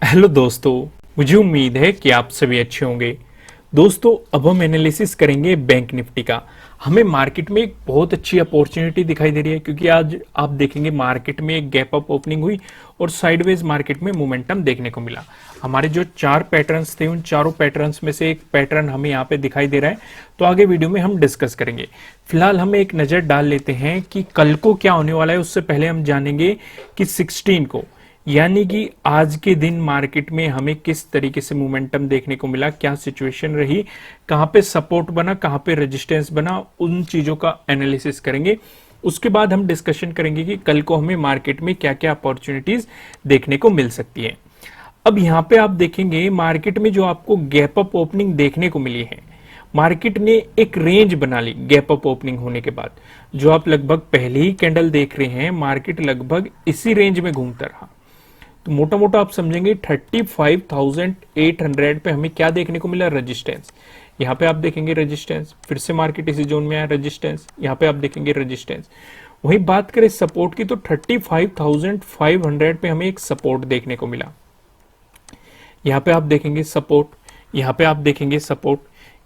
Hello दोस्तों, मुझे उम्मीद है कि आप सभी अच्छे होंगे। दोस्तों, अब हम एनालिसिस करेंगे बैंक निफ्टी का। हमें मार्केट में एक बहुत अच्छी अपॉर्चुनिटी दिखाई दे रही है, क्योंकि आज आप देखेंगे मार्केट में एक गैप अप ओपनिंग हुई और साइडवेज मार्केट में मोमेंटम देखने को मिला। हमारे जो चार पैटर्न्स थे, उन चारों पैटर्न्स में से एक पैटर्न हमें यहाँ पे दिखाई दे रहा है, तो आगे वीडियो में हम डिस्कस करेंगे। फिलहाल हम एक नज़र डाल लेते हैं कि कल को क्या होने वाला है। उससे पहले हम जानेंगे कि 16 को, यानी कि आज के दिन मार्केट में हमें किस तरीके से मोमेंटम देखने को मिला, क्या सिचुएशन रही, कहां पे सपोर्ट बना, कहां पे रेजिस्टेंस बना, उन चीजों का एनालिसिस करेंगे। उसके बाद हम डिस्कशन करेंगे कि कल को हमें मार्केट में क्या क्या अपॉर्चुनिटीज देखने को मिल सकती है। अब यहां पे आप देखेंगे मार्केट में जो आपको गैप अप ओपनिंग देखने को मिली है, मार्केट ने एक रेंज बना ली गैप अप ओपनिंग होने के बाद। जो आप लगभग पहले ही कैंडल देख रहे हैं, मार्केट लगभग इसी रेंज में घूमता रहा। तो मोटा मोटा आप समझेंगे 35,800 पे हमें क्या देखने को मिला, रेजिस्टेंस। यहाँ पे आप देखेंगे रेजिस्टेंस, फिर से मार्केट इसी जोन में आया, रेजिस्टेंस, यहाँ पे आप देखेंगे रेजिस्टेंस। वहीं बात करें सपोर्ट की, तो 35,500 पे हमें एक सपोर्ट देखने को मिला। यहाँ पे आप देखेंगे सपोर्ट, यहाँ पे आप देखेंगे सपोर्ट।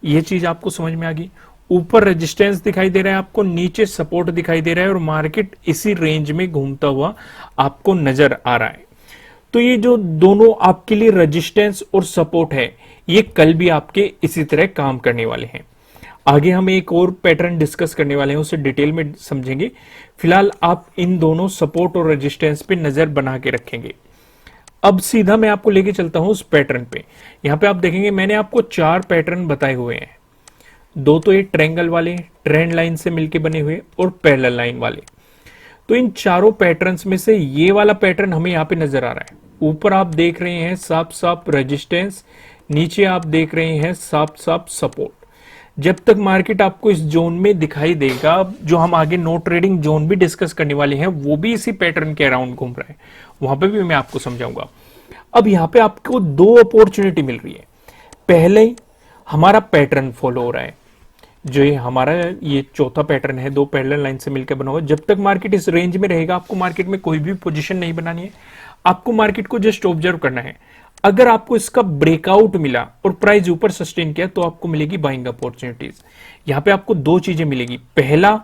ये चीज आपको समझ में आ गई। ऊपर रेजिस्टेंस दिखाई दे रहा है आपको, नीचे सपोर्ट दिखाई दे रहा है, और मार्केट इसी रेंज में घूमता हुआ आपको नजर आ रहा है। तो ये जो दोनों आपके लिए रेजिस्टेंस और सपोर्ट है, ये कल भी आपके इसी तरह काम करने वाले हैं। आगे हम एक और पैटर्न डिस्कस करने वाले हैं, उसे डिटेल में समझेंगे। फिलहाल आप इन दोनों सपोर्ट और रेजिस्टेंस पे नजर बना के रखेंगे। अब सीधा मैं आपको लेके चलता हूं उस पैटर्न पे। यहां पे आप देखेंगे मैंने आपको चार पैटर्न बताए हुए हैं। दो तो ये ट्रायंगल वाले, ट्रेंड लाइन से मिलके बने हुए, और पैरेलल लाइन वाले। तो इन चारों पैटर्न्स में से ये वाला पैटर्न हमें यहाँ पे नजर आ रहा है। ऊपर आप देख रहे हैं साफ साफ रेजिस्टेंस, नीचे आप देख रहे हैं साफ साफ सपोर्ट। जब तक मार्केट आपको इस जोन में दिखाई देगा, जो हम आगे नो ट्रेडिंग जोन भी डिस्कस करने वाले हैं, वो भी इसी पैटर्न के अराउंड घूम रहा है, वहां पे भी मैं आपको समझाऊंगा। अब यहाँ पे आपको दो अपॉर्चुनिटी मिल रही है। पहले हमारा पैटर्न फॉलो हो रहा है, जो ये हमारा ये चौथा पैटर्न है, दो पैरेलल लाइन से मिलकर बना हुआ। जब तक मार्केट इस रेंज में रहेगा, आपको मार्केट में कोई भी पोजीशन नहीं बनानी है, आपको मार्केट को जस्ट ऑब्जर्व करना है। अगर आपको इसका ब्रेकआउट मिला और प्राइस ऊपर सस्टेन किया, तो आपको मिलेगी बाइंग अपॉर्चुनिटीज। यहां पे आपको दो चीजें मिलेगी। पहला,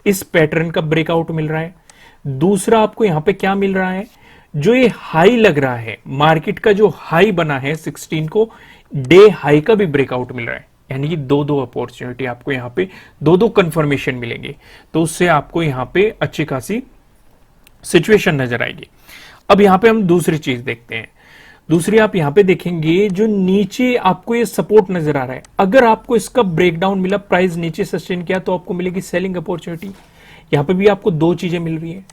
इस पैटर्न का ब्रेकआउट मिल रहा है। दूसरा, आपको यहां पे क्या मिल रहा है, जो ये हाई लग रहा है, मार्केट का जो हाई बना है 16 को, डे हाई का भी ब्रेकआउट मिल रहा है। यानी कि दो दो अपॉर्चुनिटी आपको यहां पे, दो दो कंफर्मेशन मिलेंगे। तो उससे आपको यहां पे अच्छी खासी सिचुएशन नजर आएगी। अब यहां पे हम दूसरी चीज देखते हैं। दूसरी आप यहां पे देखेंगे, जो नीचे आपको ये सपोर्ट नजर आ रहा है, अगर आपको इसका ब्रेकडाउन मिला, प्राइस नीचे सस्टेन किया, तो आपको मिलेगी सेलिंग अपॉर्चुनिटी। यहां पे भी आपको दो चीजें मिल रही है।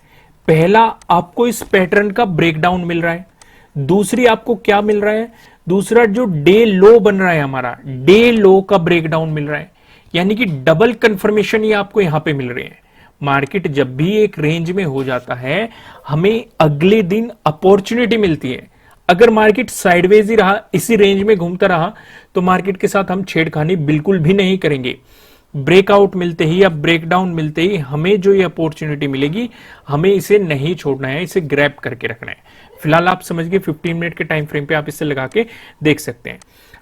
पहला, आपको इस पैटर्न का ब्रेकडाउन मिल रहा है। दूसरी, आपको क्या मिल रहा है, दूसरा जो डे लो बन रहा है हमारा, डे लो का ब्रेकडाउन मिल रहा है। यानी कि डबल कंफर्मेशन ये आपको यहां पे मिल रहे हैं। मार्केट जब भी एक रेंज में हो जाता है, हमें अगले दिन अपॉर्चुनिटी मिलती है। अगर मार्केट साइडवेज ही रहा, इसी रेंज में घूमता रहा, तो मार्केट के साथ हम छेड़खानी बिल्कुल भी नहीं करेंगे। ब्रेकआउट मिलते ही या ब्रेकडाउन मिलते ही हमें जो ये अपॉर्चुनिटी मिलेगी, हमें इसे नहीं छोड़ना है, इसे ग्रैब करके रखना है। फिलहाल आप समझ गए, 15 मिनट के टाइम फ्रेम पे आप इसे लगा के देख सकते हैं।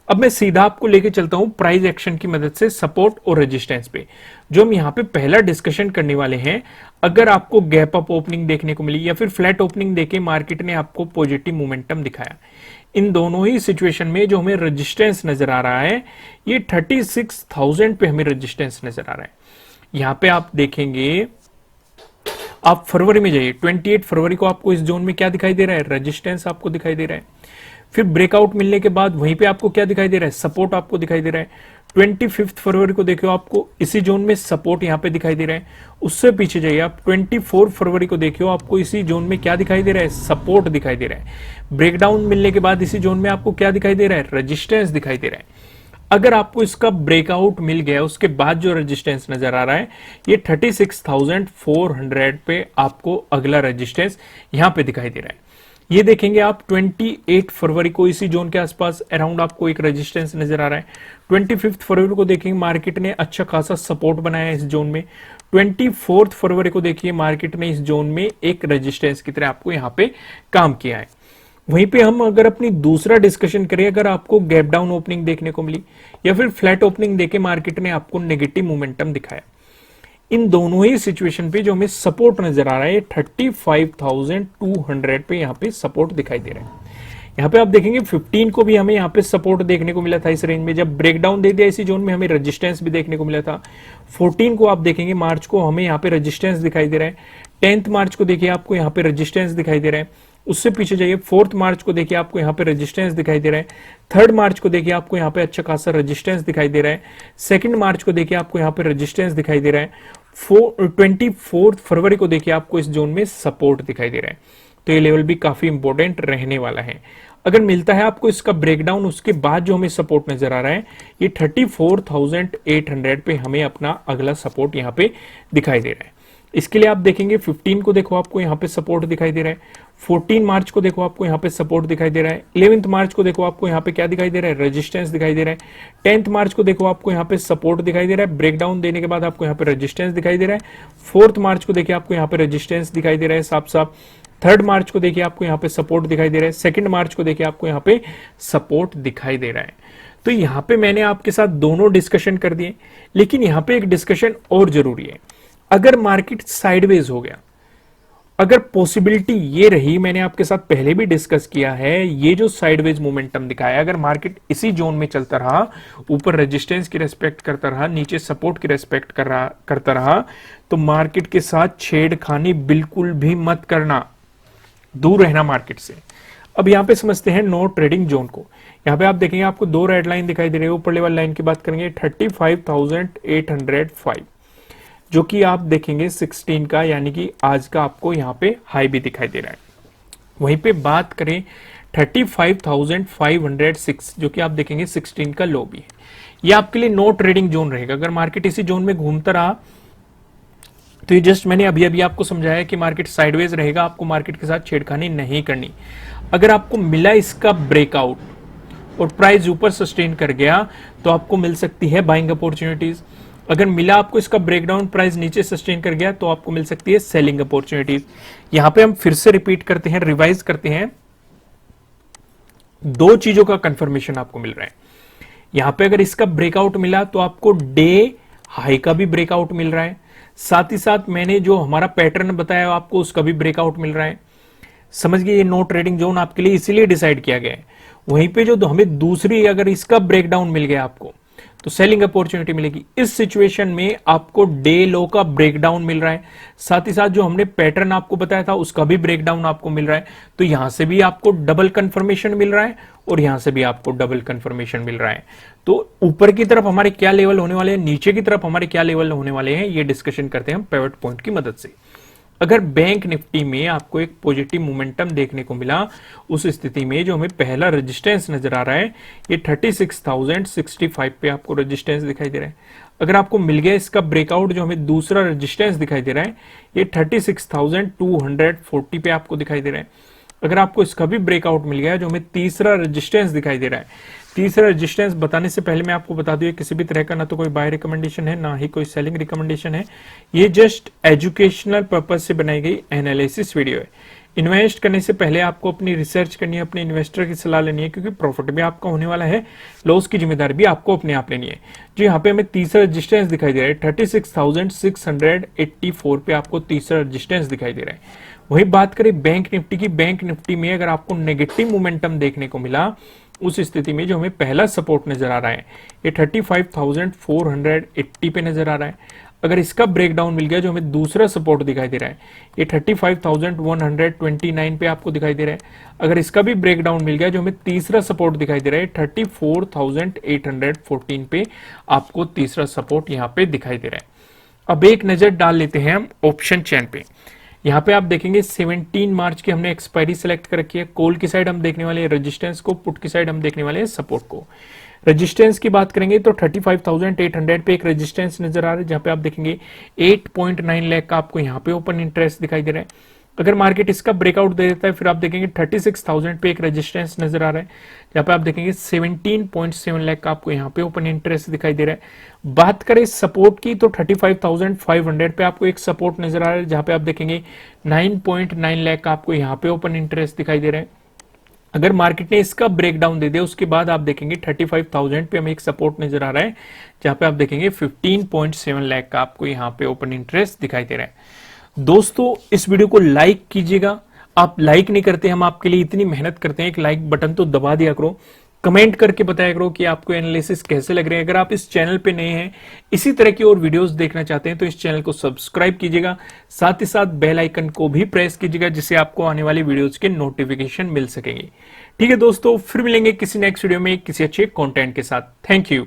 अब मैं सीधा आपको लेके चलता हूं प्राइस एक्शन की मदद से सपोर्ट और रेजिस्टेंस पे, जो हम यहां पे पहला डिस्कशन करने वाले हैं। अगर आपको गैप अप ओपनिंग देखने को मिली या फिर फ्लैट ओपनिंग देके मार्केट ने आपको पॉजिटिव मोमेंटम दिखाया, इन दोनों ही सिचुएशन में जो हमें रेजिस्टेंस नजर आ रहा है, ये 36,000 पे हमें रेजिस्टेंस नजर आ रहा है। यहां पे आप देखेंगे, आप फरवरी में जाइए, 28 फरवरी को आपको इस जोन में क्या दिखाई दे रहा है, रेजिस्टेंस आपको दिखाई दे रहा है। फिर ब्रेकआउट मिलने के बाद वहीं पे आपको क्या दिखाई दे रहा है, सपोर्ट आपको दिखाई दे रहा है। 25 फरवरी को देखियो, आपको इसी जोन में सपोर्ट यहां पे दिखाई दे रहा है। उससे पीछे जाइए आप, 24 फरवरी को देखियो, आपको इसी जोन में क्या दिखाई दे रहा है, सपोर्ट दिखाई दे रहा है। ब्रेकडाउन मिलने के बाद इसी जोन में आपको क्या दिखाई दे रहा है, रेजिस्टेंस दिखाई दे रहा है। अगर आपको इसका ब्रेकआउट मिल गया, उसके बाद जो रेजिस्टेंस नजर आ रहा है, ये 36,400 पे आपको अगला रेजिस्टेंस यहां पे दिखाई दे रहा है। ये देखेंगे आप, 28 फरवरी को इसी जोन के आसपास अराउंड आपको एक रेजिस्टेंस नजर आ रहा है। 25 फरवरी को देखेंगे, मार्केट ने अच्छा खासा सपोर्ट बनाया है इस जोन में। 24 फरवरी को देखिए, मार्केट ने इस जोन में एक रेजिस्टेंस की तरह आपको यहां पे काम किया है। वहीं पे हम अगर अपनी दूसरा डिस्कशन करें, अगर आपको गैप डाउन ओपनिंग देखने को मिली या फिर फ्लैट ओपनिंग देके मार्केट ने आपको नेगेटिव मोमेंटम दिखाया, इन दोनों ही सिचुएशन पे जो हमें सपोर्ट नजर आ रहा है 35,200 पे यहाँ पे सपोर्ट दिखाई दे रहा है। यहाँ पे आप देखेंगे 15 को भी हमें यहाँ पे सपोर्ट देखने को मिला था इस रेंज में, जब ब्रेकडाउन दे दिया इसी जोन में हमें रेजिस्टेंस भी देखने को मिला था। 14 को आप देखेंगे मार्च को हमें यहाँ पे रेजिस्टेंस दिखाई दे रहा है। 10th मार्च को देखिए आपको यहाँ पे रेजिस्टेंस दिखाई दे रहा है। उससे पीछे जाइए 4th मार्च को देखिए आपको यहाँ पे रेजिस्टेंस दिखाई दे रहा है। 3rd मार्च को देखिए आपको यहाँ पे अच्छा खासा रेजिस्टेंस दिखाई दे रहा है। 2nd मार्च को देखिए आपको यहाँ पे रेजिस्टेंस दिखाई दे रहा है। 24 फरवरी को देखिए आपको इस जोन में सपोर्ट दिखाई दे रहा है। तो ये लेवल भी काफी इंपॉर्टेंट रहने वाला है। अगर मिलता है आपको इसका ब्रेकडाउन, उसके बाद जो हमें सपोर्ट नजर आ रहा है ये 34,800 पे हमें अपना अगला सपोर्ट यहाँ पे दिखाई दे रहा है। इसके लिए आप देखेंगे 15 को देखो आपको यहाँ पे सपोर्ट दिखाई दे रहा है। 14 मार्च को देखो आपको यहाँ पे सपोर्ट दिखाई दे रहा है। 11th मार्च को देखो आपको यहाँ पे क्या दिखाई दे रहा है, रेजिस्टेंस दिखाई दे रहा है। 10th मार्च को देखो आपको यहाँ पे सपोर्ट दिखाई दे रहा है, ब्रेकडाउन देने के बाद आपको यहाँ पे रेजिस्टेंस दिखाई दे रहा है। 4th मार्च को देखिए आपको यहाँ पे रेजिस्टेंस दिखाई दे रहा है साफ साफ। 3rd मार्च को देखिए आपको यहाँ पे सपोर्ट दिखाई दे रहा है। 2nd मार्च को देखिए आपको यहाँ पे सपोर्ट दिखाई दे रहा है। तो यहाँ पे मैंने आपके साथ दोनों डिस्कशन कर दिए, लेकिन यहाँ पे एक डिस्कशन और जरूरी है। अगर मार्केट साइडवेज हो गया, अगर पॉसिबिलिटी ये रही, मैंने आपके साथ पहले भी डिस्कस किया है, ये जो साइडवेज मोमेंटम दिखाया, अगर मार्केट इसी जोन में चलता रहा, ऊपर रेजिस्टेंस की रेस्पेक्ट करता रहा, नीचे सपोर्ट की रेस्पेक्ट करता रहा, तो मार्केट के साथ छेड़खानी बिल्कुल भी मत करना, दूर रहना मार्केट से। अब यहाँ पे समझते हैं नो ट्रेडिंग जोन को। यहाँ पे आप देखेंगे आपको दो रेड लाइन दिखाई दे रही है। ऊपर लेवल लाइन की बात करेंगे 35,805, जो कि आप देखेंगे 16 का, यानी कि आज का आपको यहाँ पे हाई भी दिखाई दे रहा है। वहीं पे बात करें 35,506, जो कि आप देखेंगे 16 का लो भी है। ये आपके लिए नो ट्रेडिंग जोन रहेगा। अगर मार्केट इसी जोन में घूमता रहा तो ये जस्ट मैंने अभी अभी आपको समझाया कि मार्केट साइडवेज रहेगा, आपको मार्केट के साथ छेड़खानी नहीं करनी। अगर आपको मिला इसका ब्रेकआउट और प्राइस ऊपर सस्टेन कर गया तो आपको मिल सकती है बाइंग अपॉर्चुनिटीज। अगर मिला आपको इसका ब्रेकडाउन, प्राइस नीचे सस्टेन कर गया तो आपको मिल सकती है सेलिंग अपॉर्चुनिटीज। यहां पे हम फिर से रिपीट करते हैं, रिवाइज करते हैं, दो चीजों का कंफर्मेशन आपको मिल रहा है। यहां पे अगर इसका ब्रेकआउट मिला तो आपको डे हाई का भी ब्रेकआउट मिल रहा है, साथ ही साथ मैंने जो हमारा पैटर्न बताया आपको उसका भी ब्रेकआउट मिल रहा है। समझ गए, ये नो ट्रेडिंग जोन आपके लिए इसीलिए डिसाइड किया गया है। वहीं पे जो हमें दूसरी, अगर इसका ब्रेकडाउन मिल गया आपको तो सेलिंग अपॉर्चुनिटी मिलेगी। इस सिचुएशन में आपको डे लो का ब्रेकडाउन मिल रहा है, साथ ही साथ जो हमने पैटर्न आपको बताया था उसका भी ब्रेकडाउन आपको मिल रहा है। तो यहां से भी आपको डबल कंफर्मेशन मिल रहा है और यहां से भी आपको डबल कंफर्मेशन मिल रहा है। तो ऊपर की तरफ हमारे क्या लेवल होने वाले हैं, नीचे की तरफ हमारे क्या लेवल होने वाले हैं, ये डिस्कशन करते हैं हम पिवट पॉइंट की मदद से। अगर बैंक निफ्टी में आपको एक पॉजिटिव मोमेंटम देखने को मिला, उस स्थिति में जो हमें पहला रेजिस्टेंस नजर आ रहा है ये 36,065 पे आपको रेजिस्टेंस दिखाई दे रहा है। अगर आपको मिल गया इसका ब्रेकआउट, जो हमें दूसरा रेजिस्टेंस दिखाई दे रहा है ये 36,240 पे आपको दिखाई दे रहा है। अगर आपको इसका भी ब्रेकआउट मिल गया, जो हमें तीसरा रेजिस्टेंस दिखाई दे रहा है। तीसरा रेजिस्टेंस बताने से पहले मैं आपको बता दूं, किसी भी तरह का ना तो कोई बाय रिकमेंडेशन है ना ही कोई सेलिंग रिकमेंडेशन है। ये जस्ट एजुकेशनल पर्पज से बनाई गई एनालिसिस वीडियो है। इन्वेस्ट करने से पहले आपको अपनी रिसर्च करनी है, अपने इन्वेस्टर की सलाह लेनी है, क्योंकि प्रॉफिट भी आपका होने वाला है, लॉस की जिम्मेदारी भी आपको अपने आप लेनी है। जो यहाँ पे हमें तीसरा रेजिस्टेंस दिखाई दे रहा है 36,684 पे आपको तीसरा रेजिस्टेंस दिखाई दे रहा है। वही बात करें बैंक निफ्टी की, बैंक निफ्टी में अगर आपको नेगेटिव मोमेंटम देखने को मिला, उस स्थिति में जो हमें पहला सपोर्ट नजर आ रहा है ये 35,480 पे नजर आ रहा है। अगर इसका ब्रेकडाउन मिल गया, जो हमें दूसरा सपोर्ट दिखाई दे रहा है ये 35,129 पे आपको दिखाई दे रहा है। अगर इसका भी ब्रेकडाउन मिल गया, जो हमें तीसरा सपोर्ट दिखाई दे रहा है 34,814 पे आपको तीसरा सपोर्ट यहाँ पे दिखाई दे रहा है। अब एक नजर डाल लेते हैं हम ऑप्शन चेन पे। यहाँ पे आप देखेंगे 17 मार्च की हमने एक्सपायरी सेलेक्ट कर रखी है। कॉल की साइड हम देखने वाले हैं रेजिस्टेंस को, पुट की साइड हम देखने वाले हैं सपोर्ट को। रेजिस्टेंस की बात करेंगे तो 35,800 पे एक रेजिस्टेंस नजर आ रहा है, जहां पे आप देखेंगे 8.9 लाख का आपको यहाँ पे ओपन इंटरेस्ट दिखाई दे रहा है। अगर मार्केट इसका ब्रेकआउट दे देता है, फिर आप देखेंगे 36,000 पे एक रेजिस्टेंस नजर आ रहा है, जहां पे आप देखेंगे 17.7 लाख का आपको यहाँ पे ओपन इंटरेस्ट दिखाई दे रहा है। बात करें सपोर्ट की तो 35,500 पे आपको एक सपोर्ट नजर आ रहा है, जहां पे आप देखेंगे 9.9 लाख का आपको यहाँ पे ओपन इंटरेस्ट दिखाई दे रहा है। अगर मार्केट ने इसका ब्रेकडाउन दे दिया उसके बाद आप देखेंगे 35,000 पे हमें एक सपोर्ट नजर आ रहा है, जहां पे आप देखेंगे 15.7 लाख का आपको यहाँ पे ओपन इंटरेस्ट दिखाई दे रहा है। दोस्तों इस वीडियो को लाइक कीजिएगा, आप लाइक नहीं करते, हम आपके लिए इतनी मेहनत करते हैं, एक लाइक बटन तो दबा दिया करो, कमेंट करके बताया करो कि आपको एनालिसिस कैसे लग रहे हैं। अगर आप इस चैनल पे नए हैं, इसी तरह की और वीडियोस देखना चाहते हैं तो इस चैनल को सब्सक्राइब कीजिएगा, साथ ही साथ बेल आइकन को भी प्रेस कीजिएगा जिससे आपको आने वाली वीडियोस के नोटिफिकेशन मिल सकेंगे। ठीक है दोस्तों, फिर मिलेंगे किसी नेक्स्ट वीडियो में किसी अच्छे कंटेंट के साथ। Thank you.